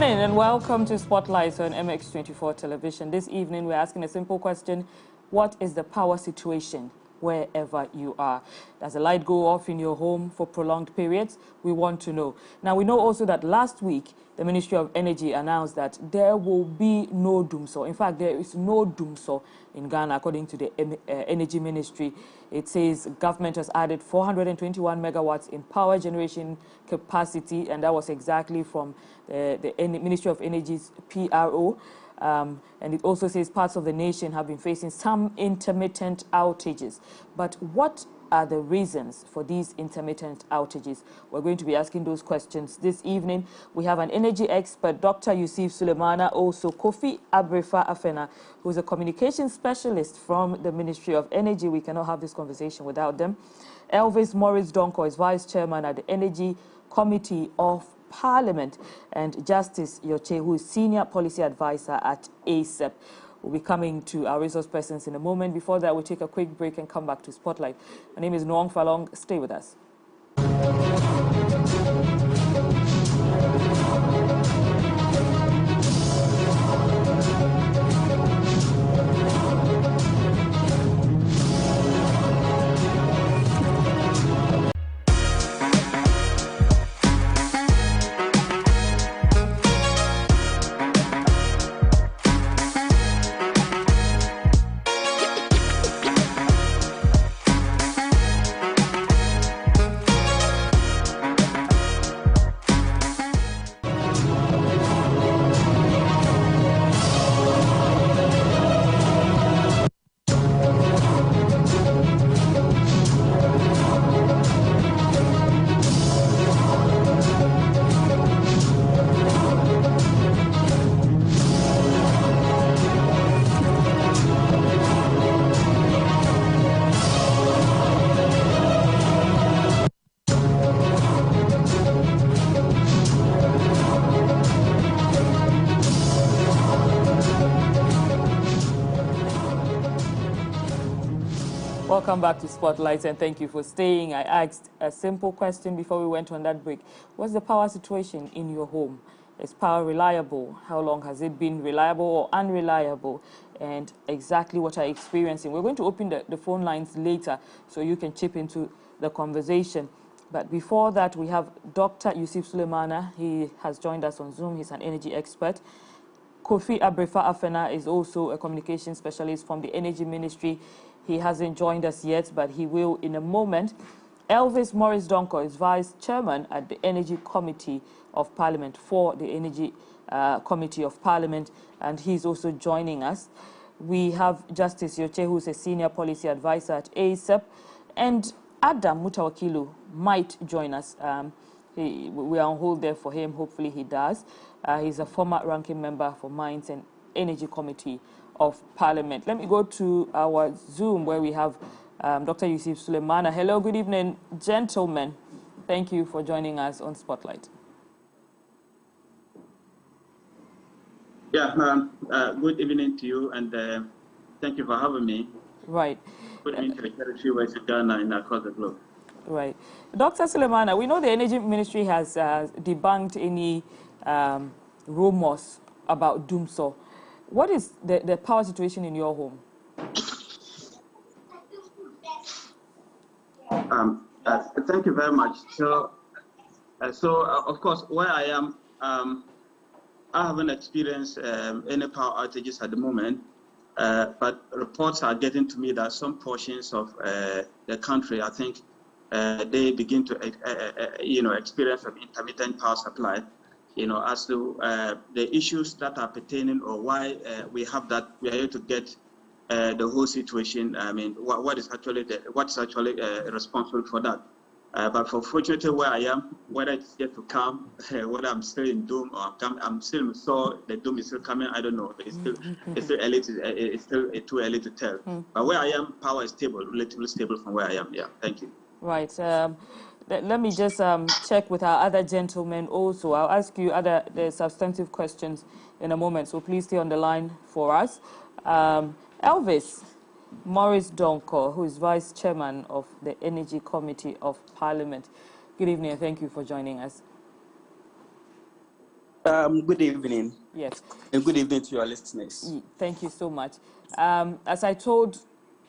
evening and welcome to Spotlight on MX24 television. This evening we're asking a simple question. What is the power situation wherever you are? Does the light go off in your home for prolonged periods? We want to know. Now we know also that last week the Ministry of Energy announced that there will be no Dumsor. In fact, there is no Dumsor in Ghana according to the Energy Ministry. It says government has added 421 megawatts in power generation capacity, and that was exactly from the Ministry of Energy's PRO. And it also says parts of the nation have been facing some intermittent outages. But what are the reasons for these intermittent outages? We're going to be asking those questions this evening. We have an energy expert, Dr. Yusuf Sulemana, also Kofi Abrefa Afena, who is a communications specialist from the Ministry of Energy. We cannot have this conversation without them. Elvis Morris Donko is vice chairman at the Energy Committee of Parliament, and Justice Yoche, who is senior policy advisor at ASEP. We'll be coming to our resource persons in a moment. Before that, we'll take a quick break and come back to Spotlight. My name is Noong Falong. Stay with us. Welcome back to Spotlight, and thank you for staying. I asked a simple question before we went on that break. What's the power situation in your home? Is power reliable? How long has it been reliable or unreliable? And exactly what are you experiencing? We're going to open the phone lines later so you can chip into the conversation. But before that, we have Dr. Yusuf Sulemana. He has joined us on Zoom. He's an energy expert. Kofi Abrefa Afena is also a communication specialist from the Energy Ministry. He hasn't joined us yet, but he will in a moment. Elvis Morris Donko is vice chairman at the Energy Committee of Parliament for the Energy Committee of Parliament, and he's also joining us. We have Justice Yoche, who's a senior policy advisor at ASEP, and Adam Mutawakilu might join us. We are on hold there for him. Hopefully he does. He's a former ranking member for Mines and Energy Committee of Parliament. Let me go to our Zoom where we have Dr. Yusuf Sulemana. Hello, good evening, gentlemen. Thank you for joining us on Spotlight. Yeah, good evening to you, and thank you for having me. Right. Good evening to the territory west of Ghana and across the globe. Right. Dr. Sulemana, we know the Energy Ministry has debunked any rumors about Dumsor. What is the power situation in your home? Thank you very much. So of course, where I am, I haven't experienced any power outages at the moment, but reports are getting to me that some portions of the country, I think, they begin to, experience an intermittent power supply. As to the issues that are pertaining or why we have that, we are able to get the whole situation. I mean, what's actually responsible for that? But for fortunately, where I am, whether it's yet to come, whether I'm still in doom or I'm still the doom is still coming. I don't know. It's still early. It's still too early to tell. But where I am, power is stable, relatively stable from where I am. Yeah. Thank you. Right. Let me just check with our other gentlemen also. I'll ask you the substantive questions in a moment, so please stay on the line for us. Elvis Morris Donko, who is Vice Chairman of the Energy Committee of Parliament. Good evening and thank you for joining us. Good evening. Yes. And good evening to your listeners. Thank you so much. As I told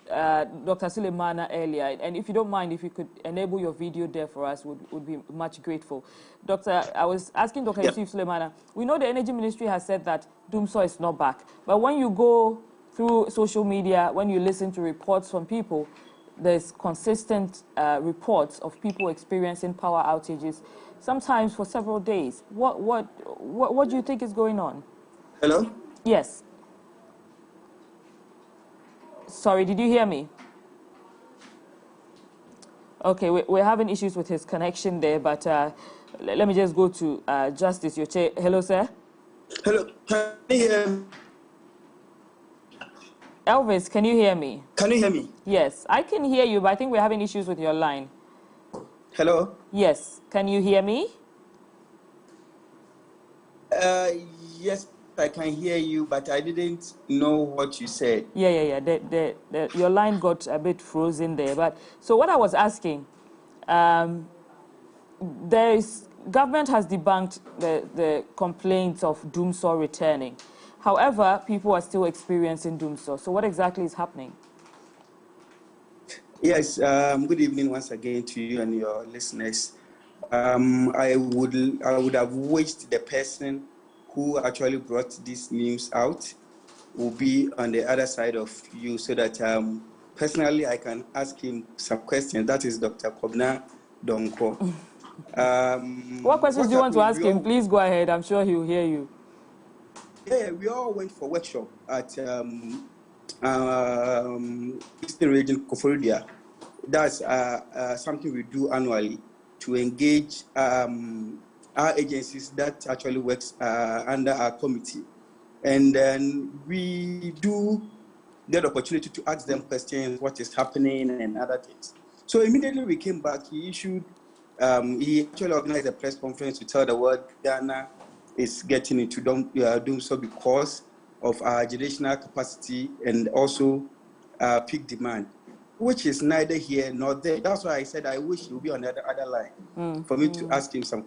Dr. Sulemana earlier, and if you don't mind, if you could enable your video there for us, would be much grateful. Doctor, I was asking Dr. Yusuf Sulemana, we know the Energy Ministry has said that Dumsor is not back, but when you go through social media, when you listen to reports from people, there's consistent reports of people experiencing power outages, sometimes for several days. What do you think is going on? Hello? Yes. Sorry, did you hear me? Okay, we're having issues with his connection there, but let me just go to Justice Yoche. Hello, sir. Hello, can you hear me? Elvis, can you hear me? Can you hear me? Yes, I can hear you, but I think we're having issues with your line. Hello? Yes, can you hear me? Yes, I can hear you, but I didn't know what you said. Yeah. Your line got a bit frozen there. But so what I was asking, government has debunked the complaints of Dumsor returning. However, people are still experiencing Dumsor. So what exactly is happening? Yes, good evening once again to you and your listeners. I would have wished the person who actually brought this news out will be on the other side of you, so that personally I can ask him some questions. That is Dr. Kobna Donko. What questions do you want to ask him? Please go ahead. I'm sure he'll hear you. Yeah, we all went for workshop at Eastern Region Koforidua. That's something we do annually to engage our agencies that actually works under our committee. And then we do get the opportunity to ask them questions, what is happening and other things. So immediately we came back, he actually organized a press conference to tell the world Ghana is getting into Dumsor because of our generational capacity and also peak demand, which is neither here nor there. That's why I said I wish he would be on the other line for me to ask him some.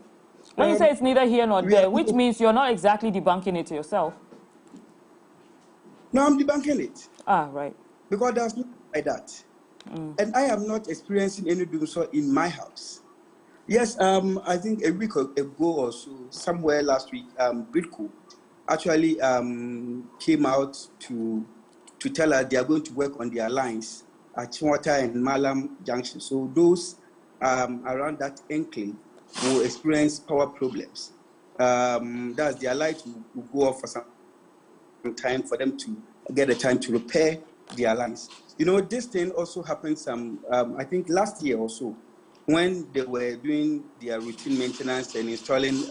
When you say it's neither here nor there, which means you're not exactly debunking it yourself. No, I'm debunking it. Ah, right. Because there's nothing like that. And I am not experiencing any Dumsor in my house. Yes, I think a week ago or so, somewhere last week, Britco actually came out to tell us they are going to work on their lines at Chimwata and Malam Junction. So those around that enclave will experience power problems. That's their light will go off for some time for them to get the time to repair their lines. You know, this thing also happened I think last year or so, when they were doing their routine maintenance and installing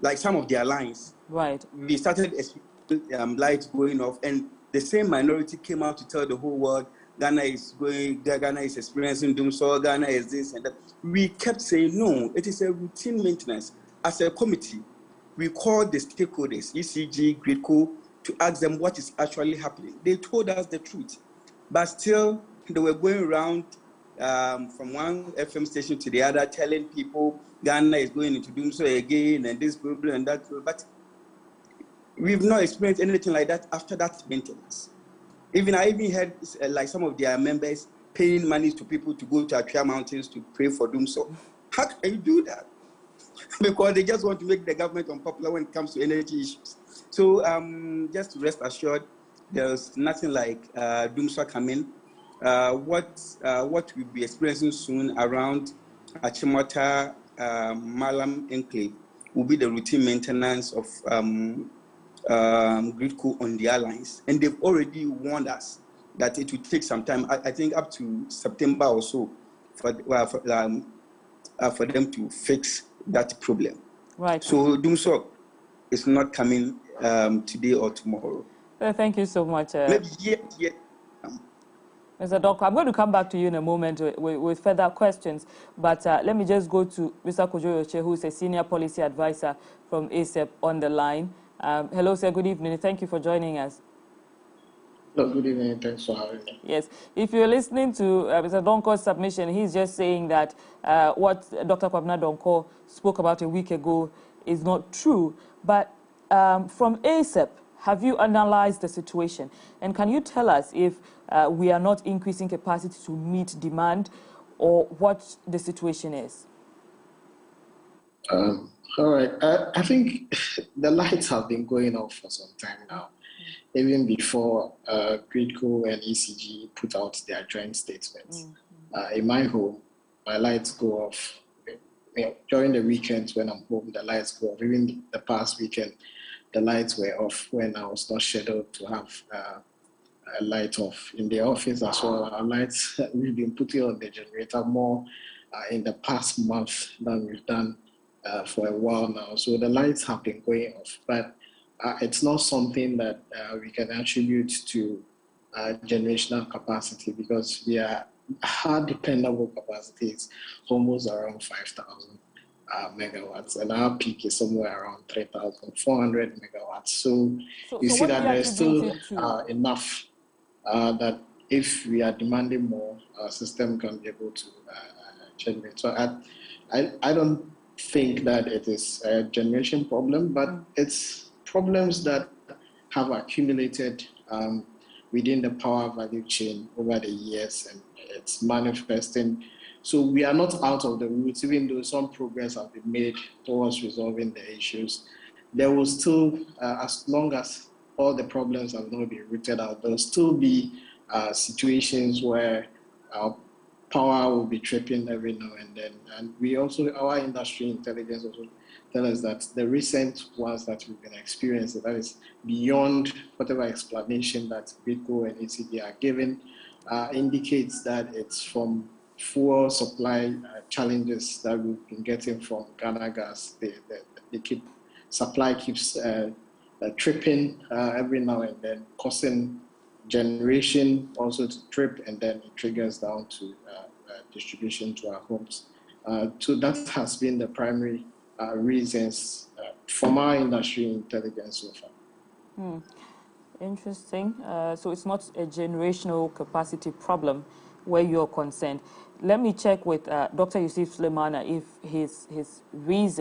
like some of their lines. Right. We started lights going off, and the same minority came out to tell the whole world Ghana is experiencing Dumsor, Ghana is this and that. We kept saying, no, it is a routine maintenance. As a committee, we called the stakeholders, ECG, Gridco, to ask them what is actually happening. They told us the truth, but still they were going around from one FM station to the other, telling people Ghana is going into Dumsor again and this problem and that. But we've not experienced anything like that after that maintenance. I even heard like some of their members paying money to people to go to Atria Mountains to pray for Dumsor. How can you do that? Because they just want to make the government unpopular when it comes to energy issues. So just to rest assured, there's nothing like Dumsor coming. What we'll be experiencing soon around Achimota, Malam Enclave will be the routine maintenance of Gridco on their lines. And they've already warned us that it will take some time, I think up to September or so, for them to fix that problem. Right. So Dumsor is not coming today or tomorrow. Thank you so much. Maybe yet. Mr. Donko, I'm going to come back to you in a moment with further questions, but let me just go to Mr. Kojo Yoche, who is a senior policy advisor from ASEP on the line. Hello, sir. Good evening. Thank you for joining us. No, good evening. Thanks for having me. Yes. If you're listening to Mr. Donko's submission, he's just saying that what Dr. Kwabena Donko spoke about a week ago is not true. But from ASAP, have you analyzed the situation? And can you tell us if we are not increasing capacity to meet demand, or what the situation is? All right. I think the lights have been going off for some time now, even before Gridco and ECG put out their joint statements. In my home, my lights go off. During the weekends when I'm home, the lights go off. Even the past weekend, the lights were off when I was not scheduled to have a light off. In the office as well, our lights, we've been putting on the generator more in the past month than we've done for a while now. So the lights have been going off, but it's not something that we can attribute to generational capacity, because our dependable capacity is almost around 5,000 megawatts, and our peak is somewhere around 3,400 megawatts. So you see that there's still enough that if we are demanding more, our system can be able to generate. So I don't think that it is a generation problem, but it's problems that have accumulated within the power value chain over the years, and it's manifesting. So we are not out of the woods, even though some progress has been made towards resolving the issues. There will still, as long as all the problems have not been rooted out, there will still be situations where power will be tripping every now and then. And we also, our industry intelligence also tell us that the recent ones that we've been experiencing, that is beyond whatever explanation that Gridco and ECD are giving, indicates that it's from fuel supply challenges that we've been getting from Ghana Gas. Supply keeps tripping every now and then, causing generation also to trip, and then it triggers down to distribution to our homes. So that has been the primary reasons from our industry intelligence so far. Interesting. So it's not a generational capacity problem where you're concerned. Let me check with Dr. Yusuf Sulemana if his reason